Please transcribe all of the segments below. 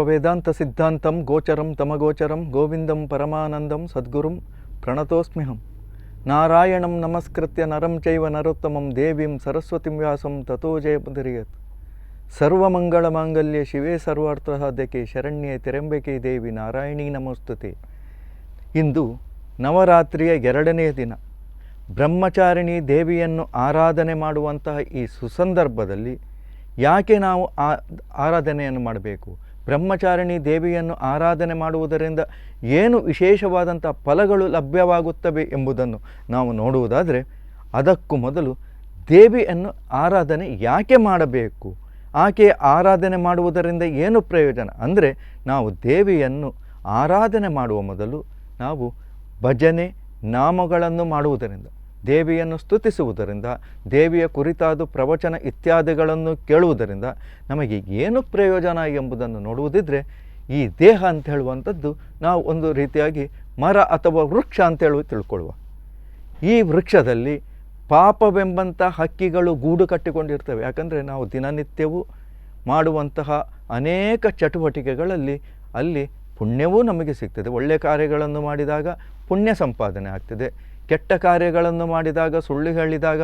ವೇದಾಂತ ಸಿದ್ಧಾಂತಂ ಗೋಚರಂ ತಮಗೋಚರಂ ಗೋವಿಂದಂ ಪರಮಾನಂದಂ ಸದ್ಗುರುಂ ಪ್ರಣತೋಸ್ಮ್ಯಹಂ. ನಾರಾಯಣಂ ನಮಸ್ಕೃತ್ಯ ನರಂ ಚೈವ ನರೋತ್ತಮಂ ದೇವೀಂ ಸರಸ್ವತಿಂ ವ್ಯಾಸಂ ತಥೋ ಜಯಮುದೀರಯೇತ್. ಸರ್ವಮಂಗಳಮಾಂಗಲ್ಯೆ ಶಿವೆ ಸರ್ವಾರ್ಥಸಾಧಕೆ ಶರಣ್ಯೆ ತ್ರ್ಯಂಬಕೆ ದೇವಿ ನಾರಾಯಣೀ ನಮೋಸ್ತುತೆ. ಇಂದು ನವರಾತ್ರಿಯ 2ನೇ ದಿನ. ಬ್ರಹ್ಮಚಾರಿಣಿ ದೇವಿಯನ್ನು ಆರಾಧನೆ ಮಾಡುವಂತಹ ಈ ಸುಸಂದರ್ಭದಲ್ಲಿ ಯಾಕೆ ನಾವು ಆರಾಧನೆಯನ್ನು ಮಾಡಬೇಕು, ಬ್ರಹ್ಮಚಾರಿಣಿ ದೇವಿಯನ್ನು ಆರಾಧನೆ ಮಾಡುವುದರಿಂದ ಏನು ವಿಶೇಷವಾದಂಥ ಫಲಗಳು ಲಭ್ಯವಾಗುತ್ತವೆ ಎಂಬುದನ್ನು ನಾವು ನೋಡುವುದಾದರೆ, ಅದಕ್ಕೂ ಮೊದಲು ದೇವಿಯನ್ನು ಆರಾಧನೆ ಯಾಕೆ ಮಾಡಬೇಕು, ಆಕೆ ಆರಾಧನೆ ಮಾಡುವುದರಿಂದ ಏನು ಪ್ರಯೋಜನ ಅಂದರೆ, ನಾವು ದೇವಿಯನ್ನು ಆರಾಧನೆ ಮಾಡುವ ಮೊದಲು ನಾವು ಭಜನೆ ನಾಮಗಳನ್ನು ಮಾಡುವುದರಿಂದ, ದೇವಿಯನ್ನು ಸ್ತುತಿಸುವುದರಿಂದ, ದೇವಿಯ ಕುರಿತಾದ ಪ್ರವಚನ ಇತ್ಯಾದಿಗಳನ್ನು ಕೇಳುವುದರಿಂದ ನಮಗೆ ಏನು ಪ್ರಯೋಜನ ಎಂಬುದನ್ನು ನೋಡುವುದಿದ್ದರೆ, ಈ ದೇಹ ಅಂತ ಹೇಳುವಂಥದ್ದು ನಾವು ಒಂದು ರೀತಿಯಾಗಿ ಮರ ಅಥವಾ ವೃಕ್ಷ ಅಂತೇಳಿ ತಿಳ್ಕೊಳ್ಳುವ. ಈ ವೃಕ್ಷದಲ್ಲಿ ಪಾಪವೆಂಬಂಥ ಹಕ್ಕಿಗಳು ಗೂಡು ಕಟ್ಟಿಕೊಂಡಿರ್ತವೆ. ಯಾಕಂದರೆ ನಾವು ದಿನನಿತ್ಯವೂ ಮಾಡುವಂತಹ ಅನೇಕ ಚಟುವಟಿಕೆಗಳಲ್ಲಿ ಅಲ್ಲಿ ಪುಣ್ಯವೂ ನಮಗೆ ಸಿಗ್ತದೆ. ಒಳ್ಳೆಯ ಕಾರ್ಯಗಳನ್ನು ಮಾಡಿದಾಗ ಪುಣ್ಯ ಸಂಪಾದನೆ ಆಗ್ತದೆ. ಕೆಟ್ಟ ಕಾರ್ಯಗಳನ್ನು ಮಾಡಿದಾಗ, ಸುಳ್ಳು ಹೇಳಿದಾಗ,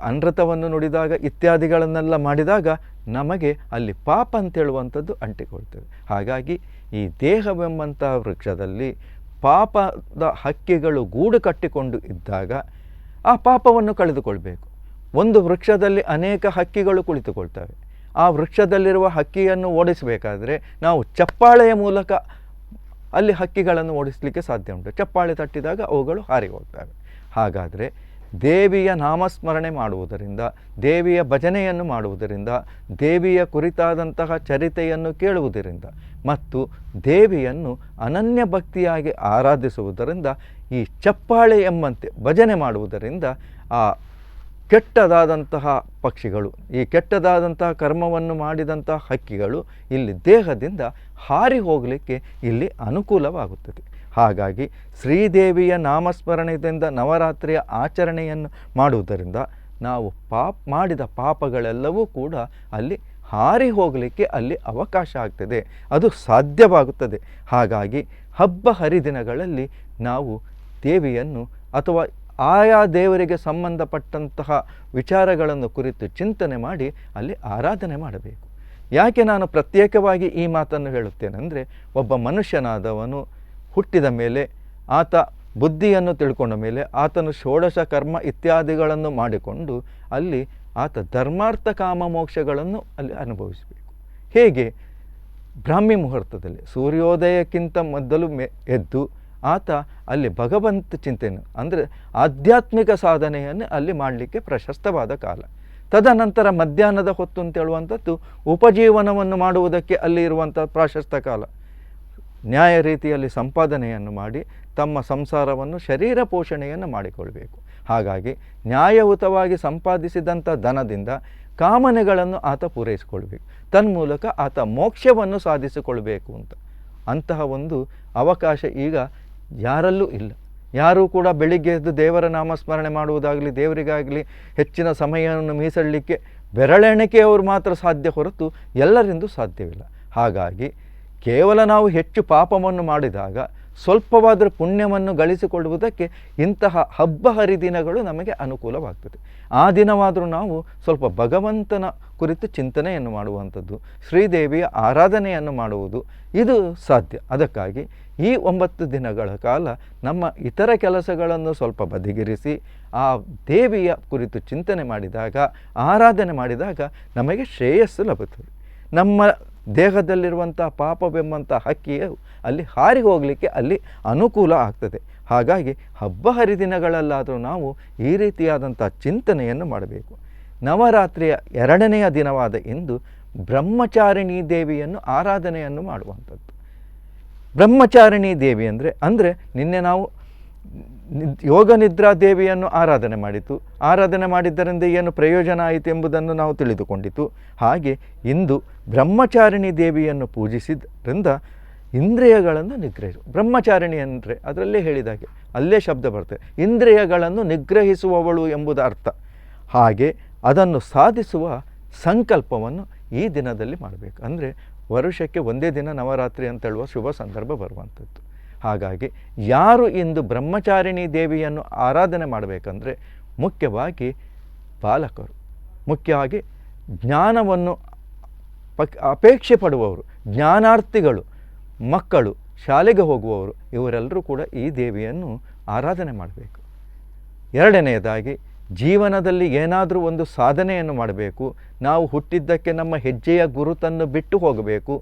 ಅನೃತವನ್ನು ನುಡಿದಾಗ ಇತ್ಯಾದಿಗಳನ್ನೆಲ್ಲ ಮಾಡಿದಾಗ ನಮಗೆ ಅಲ್ಲಿ ಪಾಪ ಅಂತೇಳುವಂಥದ್ದು ಅಂಟಿಕೊಳ್ತದೆ. ಹಾಗಾಗಿ ಈ ದೇಹವೆಂಬಂಥ ವೃಕ್ಷದಲ್ಲಿ ಪಾಪದ ಹಕ್ಕಿಗಳು ಗೂಡು ಕಟ್ಟಿಕೊಂಡು ಇದ್ದಾಗ ಆ ಪಾಪವನ್ನು ಕಳೆದುಕೊಳ್ಬೇಕು. ಒಂದು ವೃಕ್ಷದಲ್ಲಿ ಅನೇಕ ಹಕ್ಕಿಗಳು ಕುಳಿತುಕೊಳ್ತವೆ. ಆ ವೃಕ್ಷದಲ್ಲಿರುವ ಹಕ್ಕಿಯನ್ನು ಓಡಿಸಬೇಕಾದ್ರೆ ನಾವು ಚಪ್ಪಾಳೆಯ ಮೂಲಕ ಅಲ್ಲಿ ಹಕ್ಕಿಗಳನ್ನು ಓಡಿಸಲಿಕ್ಕೆ ಸಾಧ್ಯ ಉಂಟು. ಚಪ್ಪಾಳೆ ತಟ್ಟಿದಾಗ ಅವುಗಳು ಹಾರಿ ಹೋಗ್ತವೆ. ಹಾಗಾದರೆ ದೇವಿಯ ನಾಮಸ್ಮರಣೆ ಮಾಡುವುದರಿಂದ, ದೇವಿಯ ಭಜನೆಯನ್ನು ಮಾಡುವುದರಿಂದ, ದೇವಿಯ ಕುರಿತಾದಂತಹ ಚರಿತೆಯನ್ನು ಕೇಳುವುದರಿಂದ ಮತ್ತು ದೇವಿಯನ್ನು ಅನನ್ಯ ಭಕ್ತಿಯಾಗಿ ಆರಾಧಿಸುವುದರಿಂದ, ಈ ಚಪ್ಪಾಳೆ ಎಂಬಂತೆ ಭಜನೆ ಮಾಡುವುದರಿಂದ ಆ ಕೆಟ್ಟದಾದಂತಹ ಪಕ್ಷಿಗಳು, ಈ ಕೆಟ್ಟದಾದಂತಹ ಕರ್ಮವನ್ನು ಮಾಡಿದಂತಹ ಹಕ್ಕಿಗಳು ಇಲ್ಲಿ ದೇಹದಿಂದ ಹಾರಿ ಹೋಗಲಿಕ್ಕೆ ಇಲ್ಲಿ ಅನುಕೂಲವಾಗುತ್ತದೆ. ಹಾಗಾಗಿ ಶ್ರೀದೇವಿಯ ನಾಮಸ್ಮರಣೆಯಿಂದ ನವರಾತ್ರಿಯ ಆಚರಣೆಯನ್ನು ಮಾಡುವುದರಿಂದ ನಾವು ಮಾಡಿದ ಪಾಪಗಳೆಲ್ಲವೂ ಕೂಡ ಅಲ್ಲಿ ಹಾರಿ ಹೋಗಲಿಕ್ಕೆ ಅಲ್ಲಿ ಅವಕಾಶ ಆಗ್ತದೆ, ಅದು ಸಾಧ್ಯವಾಗುತ್ತದೆ. ಹಾಗಾಗಿ ಹಬ್ಬ ಹರಿದಿನಗಳಲ್ಲಿ ನಾವು ದೇವಿಯನ್ನು ಅಥವಾ ಆಯಾ ದೇವರಿಗೆ ಸಂಬಂಧಪಟ್ಟಂತಹ ವಿಚಾರಗಳನ್ನು ಕುರಿತು ಚಿಂತನೆ ಮಾಡಿ ಅಲ್ಲಿ ಆರಾಧನೆ ಮಾಡಬೇಕು. ಯಾಕೆ ನಾನು ಪ್ರತ್ಯೇಕವಾಗಿ ಈ ಮಾತನ್ನು ಹೇಳುತ್ತೇನೆಂದರೆ, ಒಬ್ಬ ಮನುಷ್ಯನಾದವನು ಹುಟ್ಟಿದ ಮೇಲೆ, ಆತ ಬುದ್ಧಿಯನ್ನು ತಿಳ್ಕೊಂಡ ಮೇಲೆ ಆತನು ಷೋಡಶ ಕರ್ಮ ಇತ್ಯಾದಿಗಳನ್ನು ಮಾಡಿಕೊಂಡು ಅಲ್ಲಿ ಆತ ಧರ್ಮಾರ್ಥ ಕಾಮ ಮೋಕ್ಷಗಳನ್ನು ಅಲ್ಲಿ ಅನುಭವಿಸಬೇಕು. ಹೇಗೆ? ಬ್ರಾಹ್ಮಿ ಮುಹೂರ್ತದಲ್ಲಿ ಸೂರ್ಯೋದಯಕ್ಕಿಂತ ಮೊದಲು ಎದ್ದು ಆತ ಅಲ್ಲಿ ಭಗವಂತ ಚಿಂತನೆ ಅಂದರೆ ಆಧ್ಯಾತ್ಮಿಕ ಸಾಧನೆಯನ್ನು ಅಲ್ಲಿ ಮಾಡಲಿಕ್ಕೆ ಪ್ರಶಸ್ತವಾದ ಕಾಲ. ತದನಂತರ ಮಧ್ಯಾಹ್ನದ ಹೊತ್ತು ಅಂತೇಳುವಂಥದ್ದು ಉಪಜೀವನವನ್ನು ಮಾಡುವುದಕ್ಕೆ ಅಲ್ಲಿ ಇರುವಂಥ ಪ್ರಾಶಸ್ತ ಕಾಲ. ನ್ಯಾಯ ರೀತಿಯಲ್ಲಿ ಸಂಪಾದನೆಯನ್ನು ಮಾಡಿ ತಮ್ಮ ಸಂಸಾರವನ್ನು, ಶರೀರ ಪೋಷಣೆಯನ್ನು ಮಾಡಿಕೊಳ್ಬೇಕು. ಹಾಗಾಗಿ ನ್ಯಾಯಯುತವಾಗಿ ಸಂಪಾದಿಸಿದಂಥ ಧನದಿಂದ ಕಾಮನೆಗಳನ್ನು ಆತ ಪೂರೈಸಿಕೊಳ್ಬೇಕು. ತನ್ಮೂಲಕ ಆತ ಮೋಕ್ಷವನ್ನು ಸಾಧಿಸಿಕೊಳ್ಬೇಕು ಅಂತ. ಅಂತಹ ಒಂದು ಅವಕಾಶ ಈಗ ಯಾರಲ್ಲೂ ಇಲ್ಲ. ಯಾರೂ ಕೂಡ ಬೆಳಿಗ್ಗೆ ಎದ್ದು ದೇವರ ನಾಮಸ್ಮರಣೆ ಮಾಡುವುದಾಗಲಿ, ದೇವರಿಗಾಗಲಿ ಹೆಚ್ಚಿನ ಸಮಯವನ್ನು ಮೀಸಲಿಕ್ಕೆ ಬೆರಳೆಣಿಕೆಯವರು ಮಾತ್ರ ಸಾಧ್ಯ ಹೊರತು ಎಲ್ಲರಿಂದೂ ಸಾಧ್ಯವಿಲ್ಲ. ಹಾಗಾಗಿ ಕೇವಲ ನಾವು ಹೆಚ್ಚು ಪಾಪವನ್ನು ಮಾಡಿದಾಗ ಸ್ವಲ್ಪವಾದರೂ ಪುಣ್ಯವನ್ನು ಗಳಿಸಿಕೊಳ್ಳುವುದಕ್ಕೆ ಇಂತಹ ಹಬ್ಬ ಹರಿದಿನಗಳು ನಮಗೆ ಅನುಕೂಲವಾಗ್ತದೆ. ಆ ದಿನವಾದರೂ ನಾವು ಸ್ವಲ್ಪ ಭಗವಂತನ ಕುರಿತು ಚಿಂತನೆಯನ್ನು ಮಾಡುವಂಥದ್ದು, ಶ್ರೀದೇವಿಯ ಆರಾಧನೆಯನ್ನು ಮಾಡುವುದು ಇದು ಸಾಧ್ಯ. ಅದಕ್ಕಾಗಿ ಈ 9 ದಿನಗಳ ಕಾಲ ನಮ್ಮ ಇತರ ಕೆಲಸಗಳನ್ನು ಸ್ವಲ್ಪ ಬದಿಗಿರಿಸಿ ಆ ದೇವಿಯ ಕುರಿತು ಚಿಂತನೆ ಮಾಡಿದಾಗ, ಆರಾಧನೆ ಮಾಡಿದಾಗ ನಮಗೆ ಶ್ರೇಯಸ್ಸು ಲಭುತ್ತದೆ. ನಮ್ಮ ದೇಹದಲ್ಲಿರುವಂಥ ಪಾಪವೆಂಬಂಥ ಹಕ್ಕಿಯು ಅಲ್ಲಿ ಹಾರಿ ಹೋಗಲಿಕ್ಕೆ ಅಲ್ಲಿ ಅನುಕೂಲ ಆಗ್ತದೆ. ಹಾಗಾಗಿ ಹಬ್ಬ ಹರಿದಿನಗಳಲ್ಲಾದರೂ ನಾವು ಈ ರೀತಿಯಾದಂಥ ಚಿಂತನೆಯನ್ನು ಮಾಡಬೇಕು. ನವರಾತ್ರಿಯ 2ನೆಯ ದಿನವಾದ ಇಂದು ಬ್ರಹ್ಮಚಾರಿಣಿ ದೇವಿಯನ್ನು ಆರಾಧನೆಯನ್ನು ಮಾಡುವಂಥದ್ದು. ಬ್ರಹ್ಮಚಾರಿಣಿ ದೇವಿ ಅಂದರೆ ನಿನ್ನೆ ನಾವು ಯೋಗ ನಿದ್ರಾ ದೇವಿಯನ್ನು ಆರಾಧನೆ ಮಾಡಿದ್ದರಿಂದ ಏನು ಪ್ರಯೋಜನ ಆಯಿತು ಎಂಬುದನ್ನು ನಾವು ತಿಳಿದುಕೊಂಡಿತು. ಹಾಗೆ ಇಂದು ಬ್ರಹ್ಮಚಾರಿಣಿ ದೇವಿಯನ್ನು ಪೂಜಿಸಿದ್ರಿಂದ ಇಂದ್ರಿಯಗಳನ್ನು ಬ್ರಹ್ಮಚಾರಿಣಿ ಅಂದರೆ ಅದರಲ್ಲೇ ಹೇಳಿದಾಗೆ ಅಲ್ಲೇ ಶಬ್ದ ಬರ್ತದೆ, ಇಂದ್ರಿಯಗಳನ್ನು ನಿಗ್ರಹಿಸುವವಳು ಎಂಬುದು ಅರ್ಥ. ಹಾಗೆ ಅದನ್ನು ಸಾಧಿಸುವ ಸಂಕಲ್ಪವನ್ನು ಈ ದಿನದಲ್ಲಿ ಮಾಡಬೇಕು. ಅಂದರೆ ವರ್ಷಕ್ಕೆ ಒಂದೇ ದಿನ ನವರಾತ್ರಿ ಅಂತ ಹೇಳುವ ಶುಭ ಸಂದರ್ಭ ಬರುವಂಥದ್ದು. ಹಾಗಾಗಿ ಯಾರು ಇಂದು ಬ್ರಹ್ಮಚಾರಿಣಿ ದೇವಿಯನ್ನು ಆರಾಧನೆ ಮಾಡಬೇಕಂದ್ರೆ ಮುಖ್ಯವಾಗಿ ಬಾಲಕರು, ಮುಖ್ಯವಾಗಿ ಜ್ಞಾನವನ್ನು ಅಪೇಕ್ಷೆ ಪಡುವವರು, ಜ್ಞಾನಾರ್ಥಿಗಳು, ಮಕ್ಕಳು, ಶಾಲೆಗೆ ಹೋಗುವವರು, ಇವರೆಲ್ಲರೂ ಕೂಡ ಈ ದೇವಿಯನ್ನು ಆರಾಧನೆ ಮಾಡಬೇಕು. ಎರಡನೆಯದಾಗಿ ಜೀವನದಲ್ಲಿ ಏನಾದರೂ ಒಂದು ಸಾಧನೆಯನ್ನು ಮಾಡಬೇಕು, ನಾವು ಹುಟ್ಟಿದ್ದಕ್ಕೆ ನಮ್ಮ ಹೆಜ್ಜೆಯ ಗುರುತನ್ನು ಬಿಟ್ಟು ಹೋಗಬೇಕು,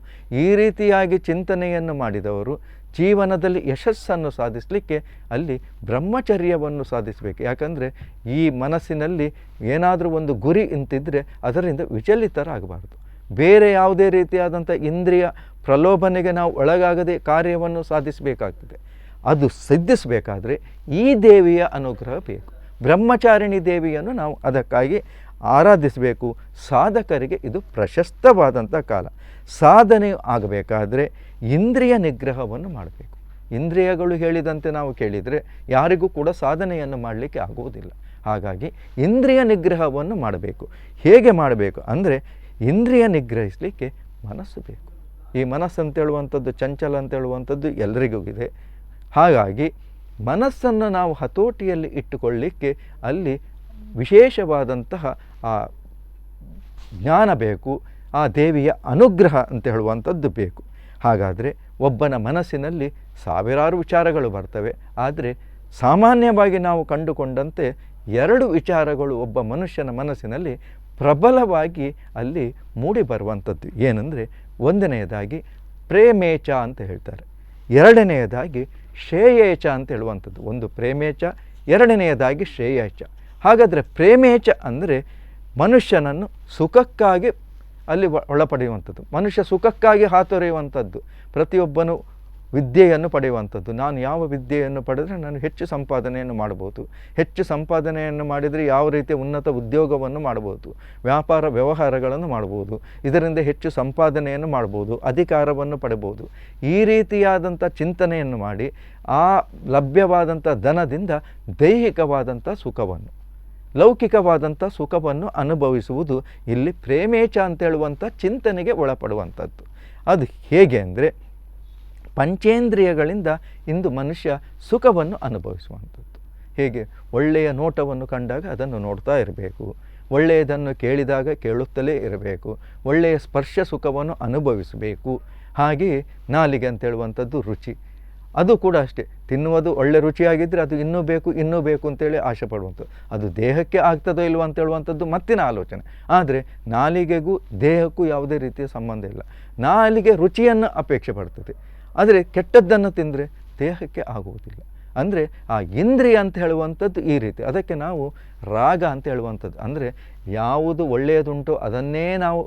ಈ ರೀತಿಯಾಗಿ ಚಿಂತನೆಯನ್ನು ಮಾಡಿದವರು ಜೀವನದಲ್ಲಿ ಯಶಸ್ಸನ್ನು ಸಾಧಿಸಲಿಕ್ಕೆ ಅಲ್ಲಿ ಬ್ರಹ್ಮಚರ್ಯವನ್ನು ಸಾಧಿಸಬೇಕು. ಯಾಕಂದರೆ ಈ ಮನಸ್ಸಿನಲ್ಲಿ ಏನಾದರೂ ಒಂದು ಗುರಿ ಇಂತಿದ್ದರೆ ಅದರಿಂದ ವಿಚಲಿತರಾಗಬಾರ್ದು. ಬೇರೆ ಯಾವುದೇ ರೀತಿಯಾದಂಥ ಇಂದ್ರಿಯ ಪ್ರಲೋಭನೆಗೆ ನಾವು ಒಳಗಾಗದೆ ಕಾರ್ಯವನ್ನು ಸಾಧಿಸಬೇಕಾಗ್ತದೆ. ಅದು ಸಿದ್ಧಿಸಬೇಕಾದ್ರೆ ಈ ದೇವಿಯ ಅನುಗ್ರಹ ಬೇಕು. ಬ್ರಹ್ಮಚಾರಿಣಿ ದೇವಿಯನ್ನು ನಾವು ಅದಕ್ಕಾಗಿ ಆರಾಧಿಸಬೇಕು. ಸಾಧಕರಿಗೆ ಇದು ಪ್ರಶಸ್ತವಾದಂಥ ಕಾಲ. ಸಾಧನೆ ಆಗಬೇಕಾದ್ರೆ ಇಂದ್ರಿಯ ನಿಗ್ರಹವನ್ನು ಮಾಡಬೇಕು. ಇಂದ್ರಿಯಗಳು ಹೇಳಿದಂತೆ ನಾವು ಕೇಳಿದರೆ ಯಾರಿಗೂ ಕೂಡ ಸಾಧನೆಯನ್ನು ಮಾಡಲಿಕ್ಕೆ ಆಗುವುದಿಲ್ಲ. ಹಾಗಾಗಿ ಇಂದ್ರಿಯ ನಿಗ್ರಹವನ್ನು ಮಾಡಬೇಕು. ಹೇಗೆ ಮಾಡಬೇಕು ಅಂದರೆ ಇಂದ್ರಿಯ ನಿಗ್ರಹಿಸಲಿಕ್ಕೆ ಮನಸ್ಸು ಬೇಕು. ಈ ಮನಸ್ಸು ಅಂತೇಳುವಂಥದ್ದು ಚಂಚಲ ಅಂತೇಳುವಂಥದ್ದು ಎಲ್ಲರಿಗೂ ಇದೆ. ಹಾಗಾಗಿ ಮನಸ್ಸನ್ನು ನಾವು ಹತೋಟಿಯಲ್ಲಿ ಇಟ್ಟುಕೊಳ್ಳಲಿಕ್ಕೆ ಅಲ್ಲಿ ವಿಶೇಷವಾದಂತಹ ಆ ಜ್ಞಾನ ಬೇಕು, ಆ ದೇವಿಯ ಅನುಗ್ರಹ ಅಂತ ಹೇಳುವಂಥದ್ದು ಬೇಕು. ಹಾಗಾದರೆ ಒಬ್ಬನ ಮನಸ್ಸಿನಲ್ಲಿ ಸಾವಿರಾರು ವಿಚಾರಗಳು ಬರ್ತವೆ. ಆದರೆ ಸಾಮಾನ್ಯವಾಗಿ ನಾವು ಕಂಡುಕೊಂಡಂತೆ 2 ವಿಚಾರಗಳು ಒಬ್ಬ ಮನುಷ್ಯನ ಮನಸ್ಸಿನಲ್ಲಿ ಪ್ರಬಲವಾಗಿ ಅಲ್ಲಿ ಮೂಡಿ ಬರುವಂಥದ್ದು. ಏನಂದರೆ ಒಂದನೆಯದಾಗಿ ಪ್ರೇಮೇಚ ಅಂತ ಹೇಳ್ತಾರೆ, ಎರಡನೆಯದಾಗಿ ಶ್ರೇಯೇಚ ಅಂತ ಹೇಳುವಂಥದ್ದು. ಒಂದು ಪ್ರೇಮೇಚ, ಎರಡನೆಯದಾಗಿ ಶ್ರೇಯೇಚ. ಹಾಗಾದರೆ ಪ್ರೇಮೇಚ ಅಂದರೆ ಮನುಷ್ಯನನ್ನು ಸುಖಕ್ಕಾಗಿ ಅಲ್ಲಿ ಒಳಪಡೆಯುವಂಥದ್ದು, ಮನುಷ್ಯ ಸುಖಕ್ಕಾಗಿ ಹಾತೊರೆಯುವಂಥದ್ದು. ಪ್ರತಿಯೊಬ್ಬನು ವಿದ್ಯೆಯನ್ನು ಪಡೆಯುವಂಥದ್ದು. ನಾನು ಯಾವ ವಿದ್ಯೆಯನ್ನು ಪಡೆದರೆ ನಾನು ಹೆಚ್ಚು ಸಂಪಾದನೆಯನ್ನು ಮಾಡ್ಬೋದು, ಹೆಚ್ಚು ಸಂಪಾದನೆಯನ್ನು ಮಾಡಿದರೆ ಯಾವ ರೀತಿಯ ಉನ್ನತ ಉದ್ಯೋಗವನ್ನು ಮಾಡ್ಬೋದು, ವ್ಯಾಪಾರ ವ್ಯವಹಾರಗಳನ್ನು ಮಾಡ್ಬೋದು, ಇದರಿಂದ ಹೆಚ್ಚು ಸಂಪಾದನೆಯನ್ನು ಮಾಡ್ಬೋದು, ಅಧಿಕಾರವನ್ನು ಪಡೆಬೋದು. ಈ ರೀತಿಯಾದಂಥ ಚಿಂತನೆಯನ್ನು ಮಾಡಿ ಆ ಲಭ್ಯವಾದಂಥ ಧನದಿಂದ ದೈಹಿಕವಾದಂಥ ಸುಖವನ್ನು, ಲೌಕಿಕವಾದಂಥ ಸುಖವನ್ನು ಅನುಭವಿಸುವುದು ಇಲ್ಲಿ ಪ್ರೇಮೇಚ ಅಂತೇಳುವಂಥ ಚಿಂತನೆಗೆ ಒಳಪಡುವಂಥದ್ದು. ಅದು ಹೇಗೆ ಅಂದರೆ ಪಂಚೇಂದ್ರಿಯಗಳಿಂದ ಇಂದು ಮನುಷ್ಯ ಸುಖವನ್ನು ಅನುಭವಿಸುವಂಥದ್ದು. ಹೇಗೆ ಒಳ್ಳೆಯ ನೋಟವನ್ನು ಕಂಡಾಗ ಅದನ್ನು ನೋಡ್ತಾ ಇರಬೇಕು, ಒಳ್ಳೆಯದನ್ನು ಕೇಳಿದಾಗ ಕೇಳುತ್ತಲೇ ಇರಬೇಕು, ಒಳ್ಳೆಯ ಸ್ಪರ್ಶ ಸುಖವನ್ನು ಅನುಭವಿಸಬೇಕು. ಹಾಗೆಯೇ ನಾಲಿಗೆ ಅಂತೇಳುವಂಥದ್ದು ರುಚಿ, ಅದು ಕೂಡ ಅಷ್ಟೇ. ತಿನ್ನುವುದು ಒಳ್ಳೆ ರುಚಿಯಾಗಿದ್ದರೆ ಅದು ಇನ್ನೂ ಬೇಕು ಇನ್ನೂ ಬೇಕು ಅಂತೇಳಿ ಆಸೆ ಪಡುವಂಥದ್ದು. ಅದು ದೇಹಕ್ಕೆ ಆಗ್ತದೋ ಇಲ್ವೋ ಅಂತೇಳುವಂಥದ್ದು ಮತ್ತಿನ ಆಲೋಚನೆ. ಆದರೆ ನಾಲಿಗೆಗೂ ದೇಹಕ್ಕೂ ಯಾವುದೇ ರೀತಿಯ ಸಂಬಂಧ ಇಲ್ಲ. ನಾಲಿಗೆ ರುಚಿಯನ್ನು ಅಪೇಕ್ಷೆ ಪಡ್ತದೆ, ಆದರೆ ಕೆಟ್ಟದ್ದನ್ನು ತಿಂದರೆ ದೇಹಕ್ಕೆ ಆಗುವುದಿಲ್ಲ. ಅಂದರೆ ಆ ಇಂದ್ರಿಯ ಅಂತ ಹೇಳುವಂಥದ್ದು ಈ ರೀತಿ. ಅದಕ್ಕೆ ನಾವು ರಾಗ ಅಂತ ಹೇಳುವಂಥದ್ದು, ಅಂದರೆ ಯಾವುದು ಒಳ್ಳೆಯದುಂಟೋ ಅದನ್ನೇ ನಾವು